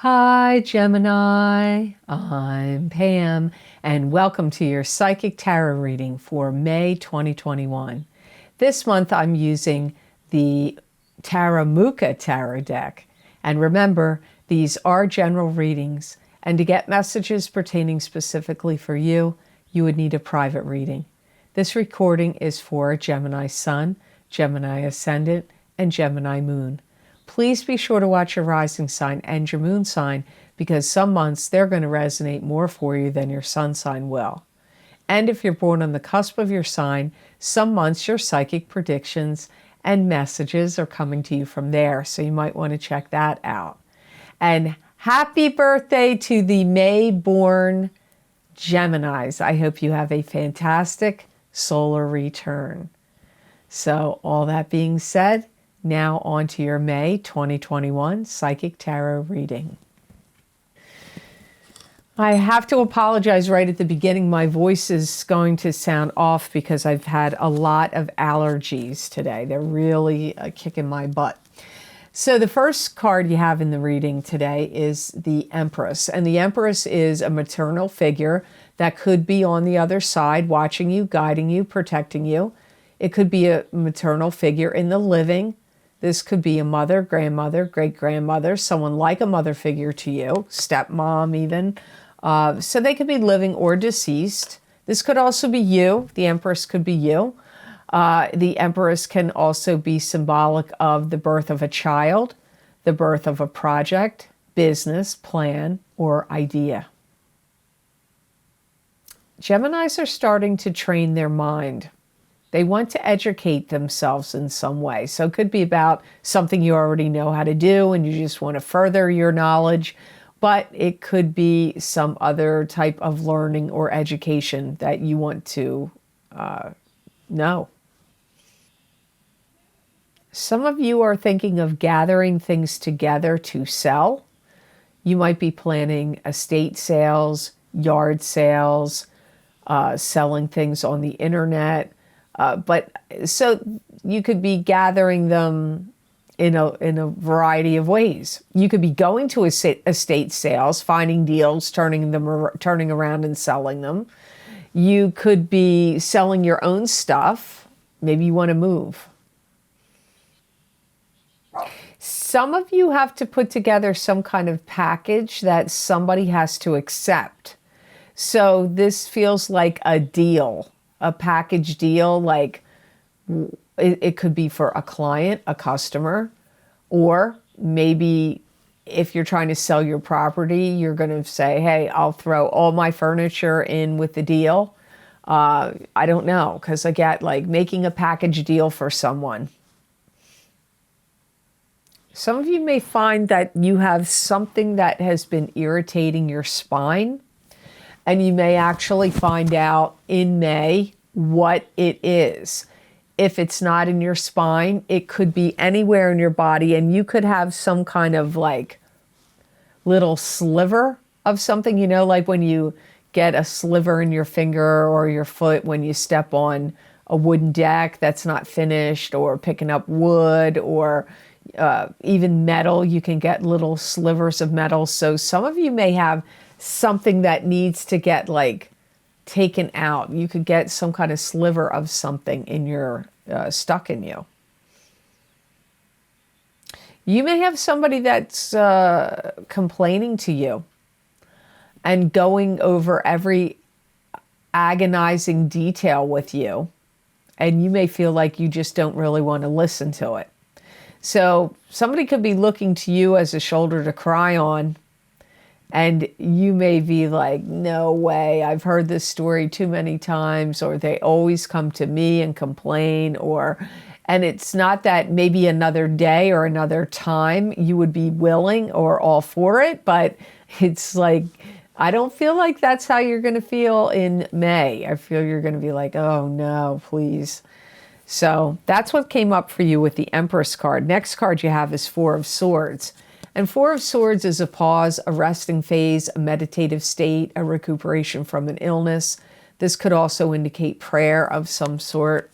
Hi, Gemini. I'm Pam, and welcome to your Psychic Tarot reading for May 2021. This month, I'm using the Taramuka Tarot deck. And remember, these are general readings, and to get messages pertaining specifically for you, you would need a private reading. This recording is for Gemini Sun, Gemini Ascendant, and Gemini Moon. Please be sure to watch your rising sign and your moon sign because some months they're going to resonate more for you than your sun sign will. And if you're born on the cusp of your sign, some months your psychic predictions and messages are coming to you from there, so you might want to check that out. And happy birthday to the May-born Geminis. I hope you have a fantastic solar return. So all that being said, now on to your May 2021 Psychic Tarot reading. I have to apologize right at the beginning. My voice is going to sound off because I've had a lot of allergies today. They're really kicking my butt. So the first card you have in the reading today is the Empress. And the Empress is a maternal figure that could be on the other side, watching you, guiding you, protecting you. It could be a maternal figure in the living. This could be a mother, grandmother, great-grandmother, someone like a mother figure to you, stepmom even. So they could be living or deceased. This could also be you. The Empress could be you. The Empress can also be symbolic of the birth of a child, the birth of a project, business, plan, or idea. Geminis are starting to train their mind. They want to educate themselves in some way. So it could be about something you already know how to do and you just want to further your knowledge, but it could be some other type of learning or education that you want to know. Some of you are thinking of gathering things together to sell. You might be planning estate sales, yard sales, selling things on the internet. But so you could be gathering them in a variety of ways. You could be going to estate sales, finding deals, turning around and selling them. You could be selling your own stuff. Maybe you want to move. Some of you have to put together some kind of package that somebody has to accept. So this feels like a deal. A package deal, like it could be for a client, a customer, or maybe if you're trying to sell your property, you're going to say, hey, I'll throw all my furniture in with the deal. I don't know, because I get like making a package deal for someone. Some of you may find that you have something that has been irritating your spine. And you may actually find out in May what it is. If it's not in your spine, it could be anywhere in your body, and you could have some kind of like little sliver of something, you know, like when you get a sliver in your finger or your foot when you step on a wooden deck that's not finished, or picking up wood, or even metal. You can get little slivers of metal. So some of you may have something that needs to get like taken out. You could get some kind of sliver of something in your stuck in you. You may have somebody that's complaining to you and going over every agonizing detail with you, and you may feel like you just don't really want to listen to it. So somebody could be looking to you as a shoulder to cry on. And you may be like, no way, I've heard this story too many times, or they always come to me and complain, and it's not that maybe another day or another time you would be willing or all for it, but it's like, I don't feel like that's how you're going to feel in May. I feel you're going to be like, oh no, please. So that's what came up for you with the Empress card. Next card you have is Four of Swords. And Four of Swords is a pause, a resting phase, a meditative state, a recuperation from an illness. This could also indicate prayer of some sort.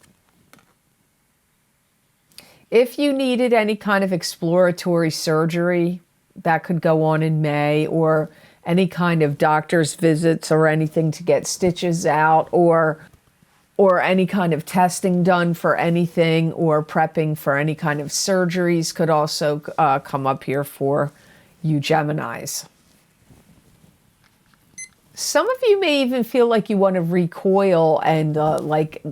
If you needed any kind of exploratory surgery, that could go on in May, or any kind of doctor's visits or anything to get stitches out, or any kind of testing done for anything, or prepping for any kind of surgeries could also come up here for you Geminis. Some of you may even feel like you want to recoil and like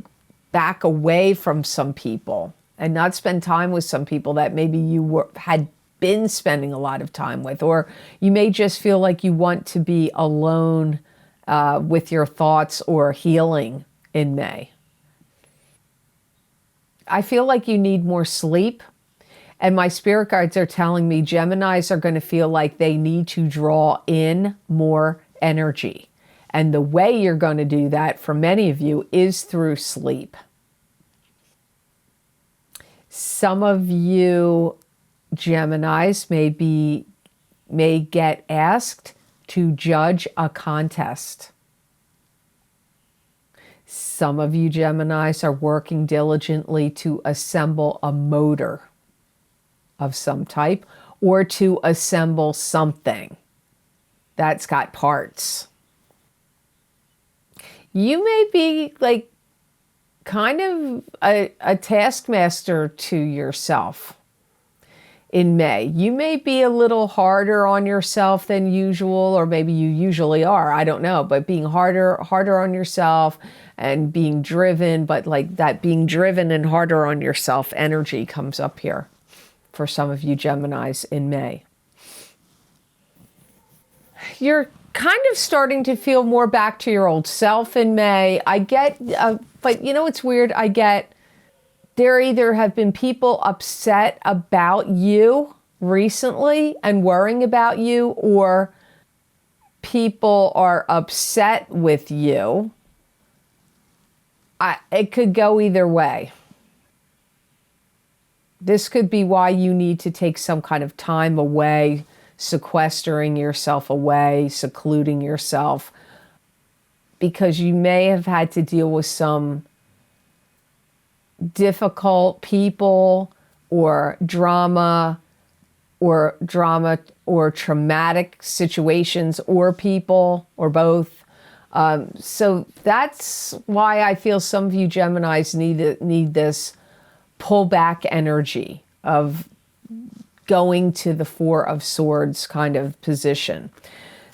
back away from some people and not spend time with some people that maybe you had been spending a lot of time with, or you may just feel like you want to be alone with your thoughts or healing in May. I feel like you need more sleep, and my spirit guides are telling me Geminis are going to feel like they need to draw in more energy. And the way you're going to do that for many of you is through sleep. Some of you Geminis may get asked to judge a contest. Some of you Geminis are working diligently to assemble a motor of some type, or to assemble something that's got parts. You may be like kind of a taskmaster to yourself in May. You may be a little harder on yourself than usual, or maybe you usually are, I don't know, but being harder on yourself and being driven, but like that being driven and harder on yourself energy comes up here for some of you Geminis in May. You're kind of starting to feel more back to your old self in May. I get, but you know, it's weird. I get there either have been people upset about you recently and worrying about you, or people are upset with you. It could go either way. This could be why you need to take some kind of time away, sequestering yourself away, secluding yourself, because you may have had to deal with some difficult people or drama or traumatic situations or people or both. So that's why I feel some of you Geminis need this pullback energy of going to the Four of Swords kind of position.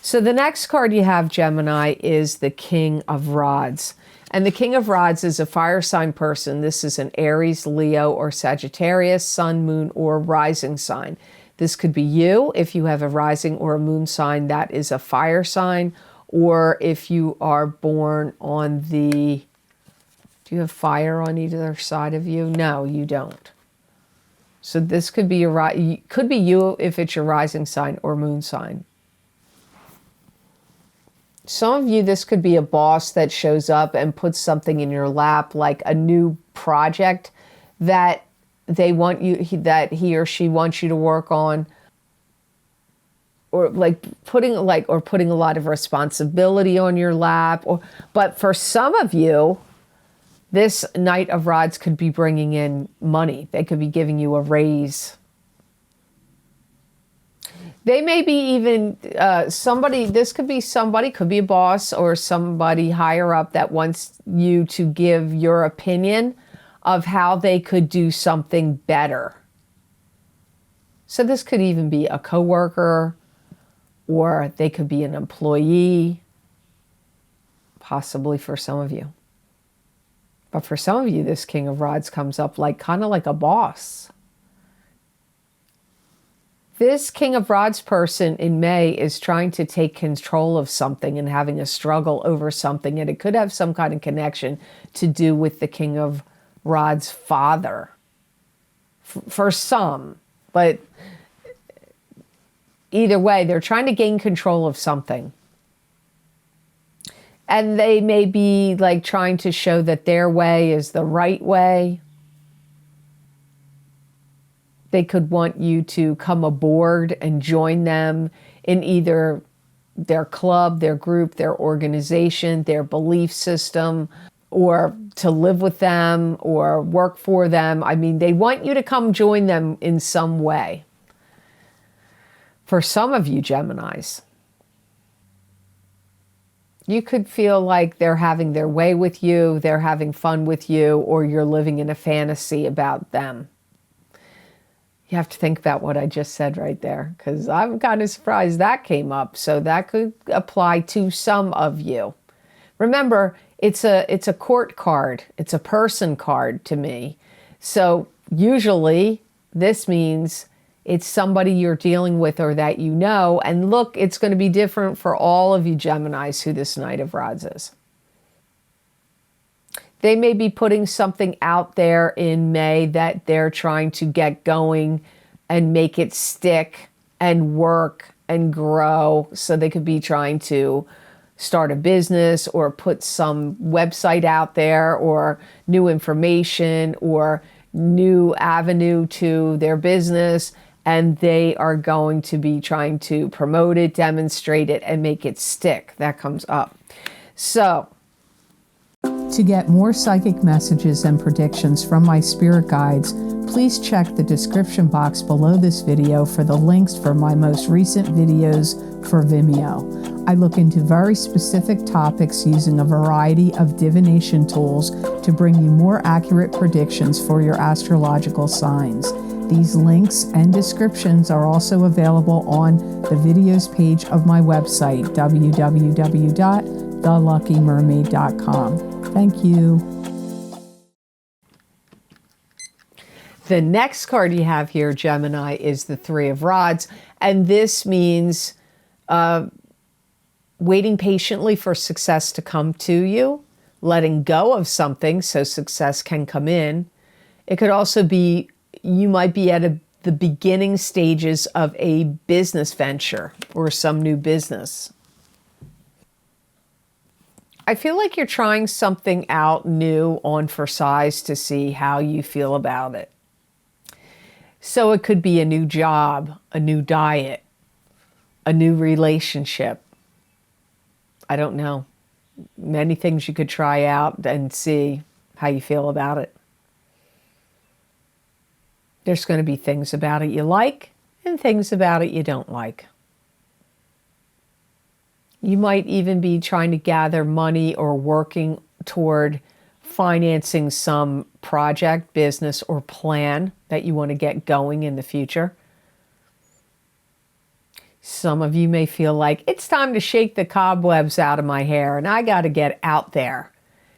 So the next card you have, Gemini, is the King of Rods. And the King of Rods is a fire sign person. This is an Aries, Leo, or Sagittarius, sun, moon, or rising sign. This could be you if you have a rising or a moon sign that is a fire sign, or if you are born on the... Do you have fire on either side of you? No, you don't. So this could be could be you if it's your rising sign or moon sign. Some of you, this could be a boss that shows up and puts something in your lap, like a new project that they want you, that he or she wants you to work on, or putting a lot of responsibility on your lap. But for some of you, this Knight of Rods could be bringing in money. They could be giving you a raise. They may be even somebody, this could be somebody, could be a boss or somebody higher up that wants you to give your opinion of how they could do something better. So this could even be a coworker, or they could be an employee, possibly for some of you. But for some of you, this King of Rods comes up kind of like a boss. This King of Rods person in May is trying to take control of something and having a struggle over something. And it could have some kind of connection to do with the King of Rods' father. For some. But either way, they're trying to gain control of something. And they may be trying to show that their way is the right way. They could want you to come aboard and join them in either their club, their group, their organization, their belief system, or to live with them or work for them. I mean, they want you to come join them in some way. For some of you Geminis, you could feel like they're having their way with you, they're having fun with you, or you're living in a fantasy about them. You have to think about what I just said right there, because I'm kind of surprised that came up. So that could apply to some of you. Remember, it's a court card. It's a person card to me. So usually this means it's somebody you're dealing with or that you know. And look, it's going to be different for all of you Geminis who this Knight of Rods is. They may be putting something out there in May that they're trying to get going and make it stick and work and grow. So they could be trying to start a business or put some website out there or new information or new avenue to their business. And they are going to be trying to promote it, demonstrate it, and make it stick. That comes up. So, to get more psychic messages and predictions from my spirit guides, please check the description box below this video for the links for my most recent videos for Vimeo. I look into very specific topics using a variety of divination tools to bring you more accurate predictions for your astrological signs. These links and descriptions are also available on the videos page of my website, www.theluckymermaid.com. Thank you. The next card you have here, Gemini, is the Three of Rods. And this means waiting patiently for success to come to you, letting go of something so success can come in. It could also be you might be at the beginning stages of a business venture or some new business. I feel like you're trying something out new on for size to see how you feel about it. So it could be a new job, a new diet, a new relationship. I don't know. Many things you could try out and see how you feel about it. There's going to be things about it you like and things about it you don't like. You might even be trying to gather money or working toward financing some project, business, or plan that you want to get going in the future. Some of you may feel like it's time to shake the cobwebs out of my hair and I got to get out there.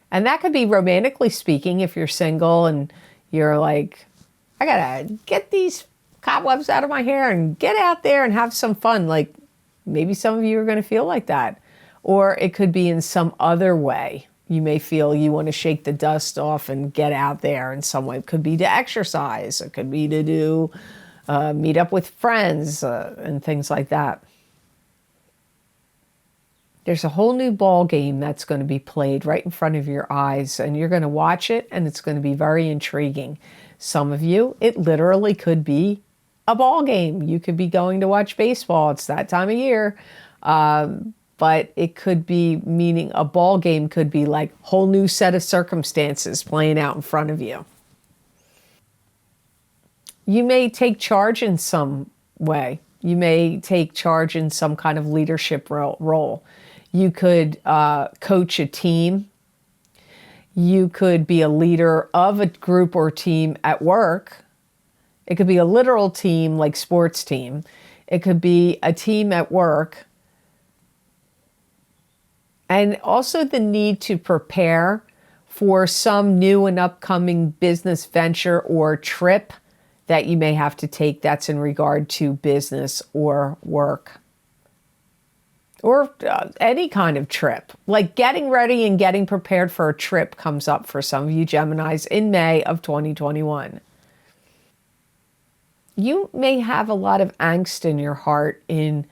And that could be romantically speaking if you're single and you're like, I got to get these cobwebs out of my hair and get out there and have some fun. Like maybe some of you are going to feel like that. Or it could be in some other way. You may feel you want to shake the dust off and get out there in some way. It could be to exercise. It could be to do meet up with friends and things like that. There's a whole new ball game that's going to be played right in front of your eyes, and you're going to watch it, and it's going to be very intriguing. Some of you, it literally could be a ball game. You could be going to watch baseball. It's that time of year. But it could be, meaning a ball game could be like a whole new set of circumstances playing out in front of you. You may take charge in some way. You may take charge in some kind of leadership role. You could coach a team. You could be a leader of a group or team at work. It could be a literal team, like sports team. It could be a team at work. And also the need to prepare for some new and upcoming business venture or trip that you may have to take that's in regard to business or work. Or any kind of trip. Like getting ready and getting prepared for a trip comes up for some of you Geminis in May of 2021. You may have a lot of angst in your heart in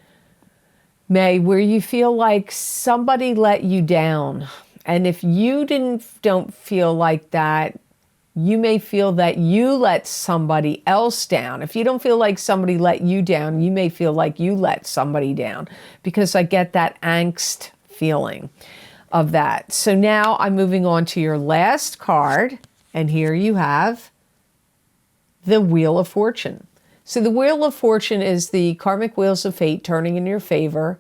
May where you feel like somebody let you down. And if you don't feel like that, you may feel that you let somebody else down. If you don't feel like somebody let you down, you may feel like you let somebody down, because I get that angst feeling of that. So now I'm moving on to your last card, and here you have the Wheel of Fortune. So the Wheel of Fortune is the karmic wheels of fate turning in your favor,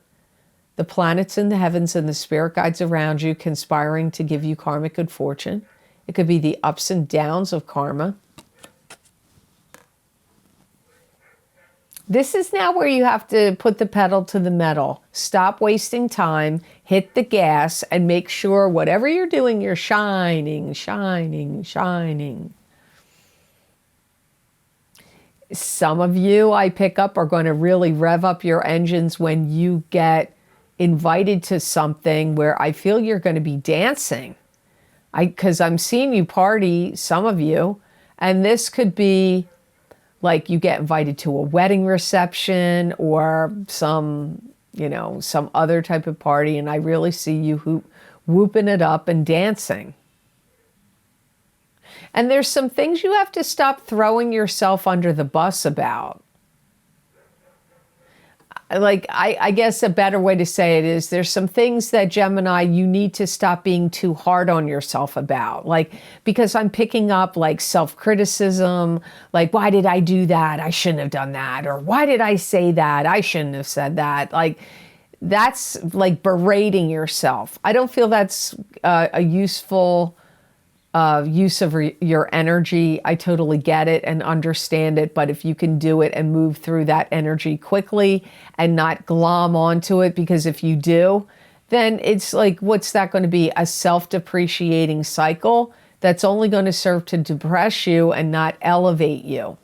the planets in the heavens and the spirit guides around you conspiring to give you karmic good fortune. It could be the ups and downs of karma. This is now where you have to put the pedal to the metal. Stop wasting time, hit the gas, and make sure whatever you're doing, you're shining, shining, shining. Some of you, I pick up, are going to really rev up your engines when you get invited to something where I feel you're going to be dancing. Because I'm seeing you party, some of you, and this could be like you get invited to a wedding reception or some other type of party, and I really see you whooping it up and dancing. And there's some things you have to stop throwing yourself under the bus about. Like, I guess a better way to say it is there's some things that, Gemini, you need to stop being too hard on yourself about. Like, because I'm picking up like self-criticism, like, why did I do that? I shouldn't have done that. Or why did I say that? I shouldn't have said that. Like, that's like berating yourself. I don't feel that's a useful use of your energy. I totally get it and understand it, but if you can do it and move through that energy quickly and not glom onto it, because if you do, then it's like, what's that going to be? A self-depreciating cycle that's only going to serve to depress you and not elevate you.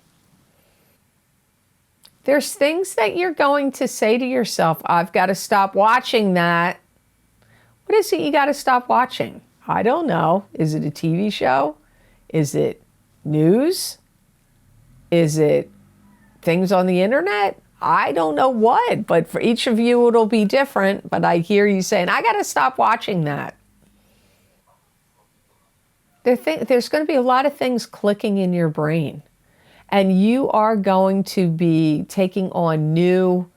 There's things that you're going to say to yourself, I've got to stop watching that. What is it you got to stop watching? I don't know. Is it a TV show? Is it news? Is it things on the internet? I don't know what, but for each of you it'll be different. But I hear you saying, I got to stop watching that. There's going to be a lot of things clicking in your brain. And you are going to be taking on new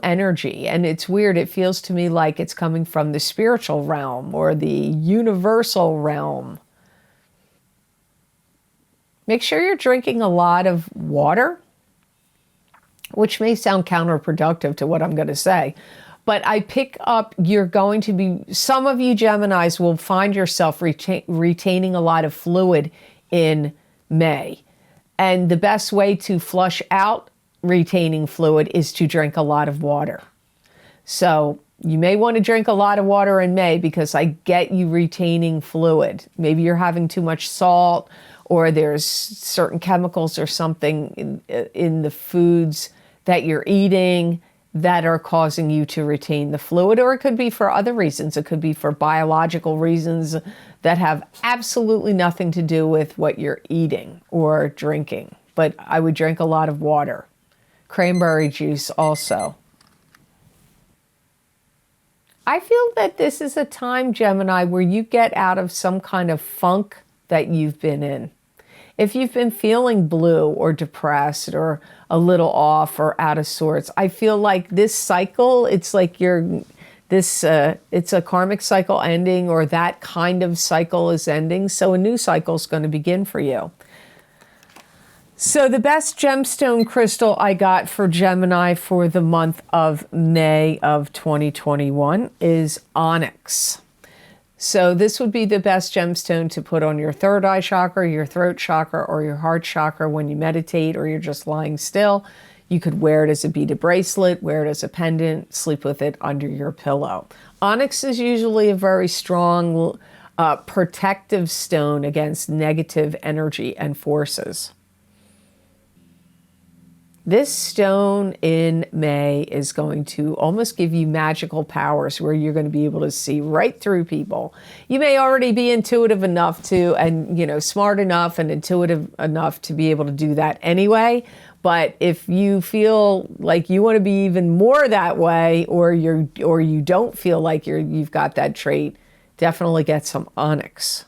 energy. And it's weird. It feels to me like it's coming from the spiritual realm or the universal realm. Make sure you're drinking a lot of water, which may sound counterproductive to what I'm going to say. But I pick up, you're going to be, some of you Geminis will find yourself retaining a lot of fluid in May. And the best way to flush out retaining fluid is to drink a lot of water. So you may want to drink a lot of water in May because I get you retaining fluid. Maybe you're having too much salt, or there's certain chemicals or something in the foods that you're eating that are causing you to retain the fluid, or it could be for other reasons. It could be for biological reasons that have absolutely nothing to do with what you're eating or drinking. But I would drink a lot of water. Cranberry juice also. I feel that this is a time, Gemini, where you get out of some kind of funk that you've been in. If you've been feeling blue or depressed or a little off or out of sorts, I feel like this cycle, it's like it's a karmic cycle ending, or that kind of cycle is ending. So a new cycle is going to begin for you. So the best gemstone crystal I got for Gemini for the month of May of 2021 is onyx. So this would be the best gemstone to put on your third eye chakra, your throat chakra, or your heart chakra when you meditate or you're just lying still. You could wear it as a beaded bracelet, wear it as a pendant, sleep with it under your pillow. Onyx is usually a very strong protective stone against negative energy and forces. This stone in May is going to almost give you magical powers where you're going to be able to see right through people. You may already be intuitive enough to, and smart enough and intuitive enough to be able to do that anyway. But if you feel like you want to be even more that way, or you don't feel like you've got that trait, definitely get some onyx.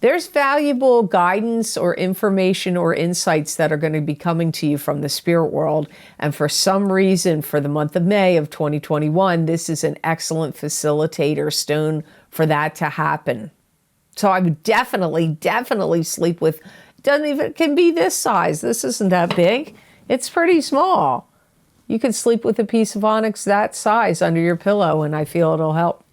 There's valuable guidance or information or insights that are going to be coming to you from the spirit world. And for some reason, for the month of May of 2021, this is an excellent facilitator stone for that to happen. So I would definitely sleep with, it can be this size. This isn't that big. It's pretty small. You could sleep with a piece of onyx that size under your pillow, and I feel it'll help.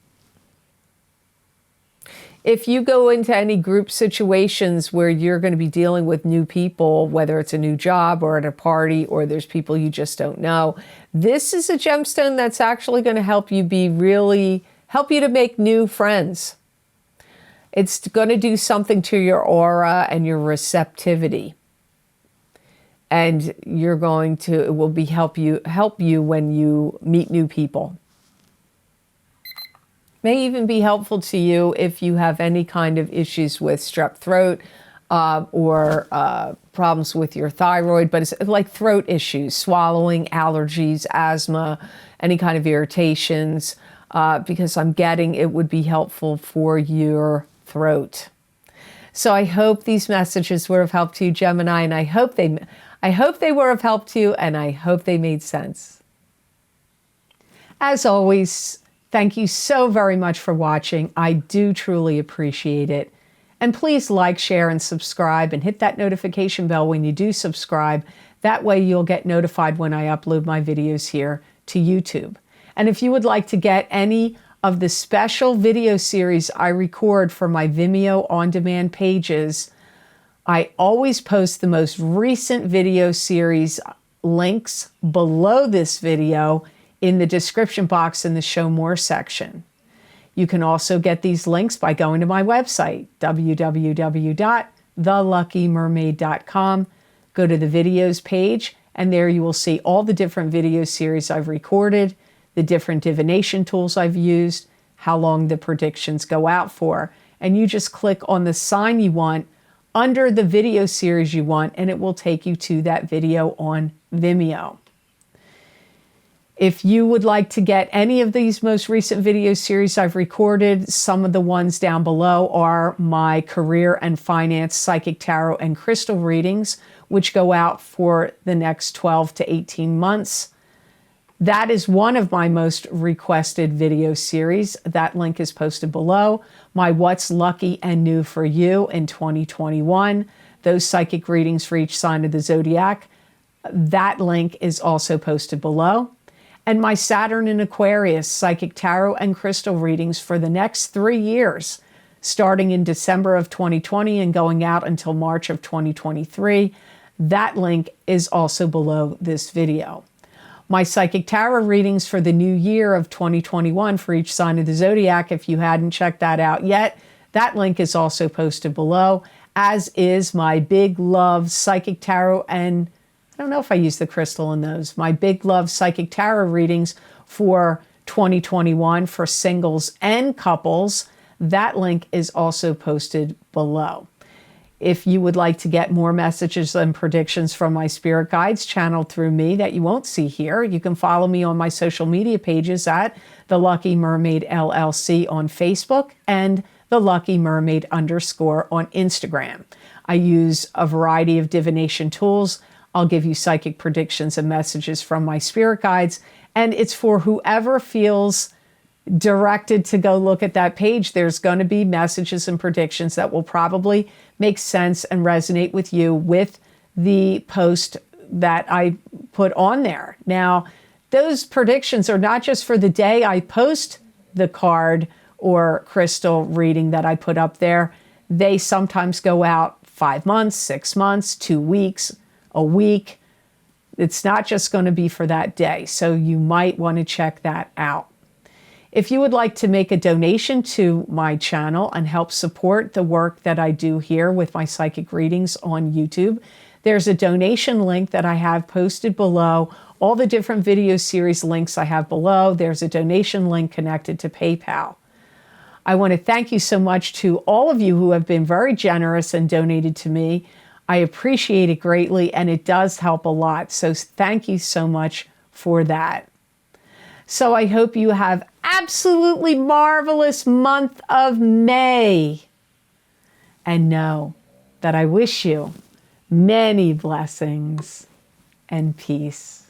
If you go into any group situations where you're going to be dealing with new people, whether it's a new job or at a party or there's people you just don't know, this is a gemstone that's actually going to help you help you to make new friends. It's going to do something to your aura and your receptivity. And it will help you when you meet new people. May even be helpful to you if you have any kind of issues with strep throat or problems with your thyroid, but it's like throat issues, swallowing, allergies, asthma, any kind of irritations, because I'm getting it would be helpful for your throat. So I hope these messages would have helped you, Gemini, and I hope they would have helped you, and I hope they made sense. As always, thank you so very much for watching. I do truly appreciate it. And please like, share, and subscribe, and hit that notification bell when you do subscribe. That way you'll get notified when I upload my videos here to YouTube. And if you would like to get any of the special video series I record for my Vimeo on-demand pages, I always post the most recent video series links below this video in the description box in the Show More section. You can also get these links by going to my website, www.theluckymermaid.com. Go to the videos page, and there you will see all the different video series I've recorded, the different divination tools I've used, how long the predictions go out for. And you just click on the sign you want under the video series you want, and it will take you to that video on Vimeo. If you would like to get any of these most recent video series I've recorded, some of the ones down below are my career and finance, psychic tarot, and crystal readings, which go out for the next 12 to 18 months. That is one of my most requested video series. That link is posted below. My What's Lucky and New for You in 2021. Those psychic readings for each sign of the zodiac. That link is also posted below. And my Saturn and Aquarius psychic tarot and crystal readings for the next 3 years, starting in December of 2020 and going out until March of 2023. That link is also below this video. My psychic tarot readings for the new year of 2021 for each sign of the zodiac, if you hadn't checked that out yet, that link is also posted below, as is my Big Love psychic tarot, and I don't know if I use the crystal in those, my Big Love psychic tarot readings for 2021 for singles and couples. That link is also posted below. If you would like to get more messages and predictions from my spirit guides channeled through me that you won't see here, you can follow me on my social media pages at The Lucky Mermaid LLC on Facebook and The Lucky Mermaid _ on Instagram. I use a variety of divination tools. I'll give you psychic predictions and messages from my spirit guides, and it's for whoever feels directed to go look at that page. There's going to be messages and predictions that will probably make sense and resonate with you with the post that I put on there. Now, those predictions are not just for the day I post the card or crystal reading that I put up there. They sometimes go out 5 months, 6 months, 2 weeks, a week. It's not just going to be for that day. So you might want to check that out. If you would like to make a donation to my channel and help support the work that I do here with my psychic readings on YouTube, there's a donation link that I have posted below. All the different video series links I have below. There's a donation link connected to PayPal. I want to thank you so much to all of you who have been very generous and donated to me. I appreciate it greatly, and it does help a lot. So thank you so much for that. So I hope you have absolutely marvelous month of May. And know that I wish you many blessings and peace.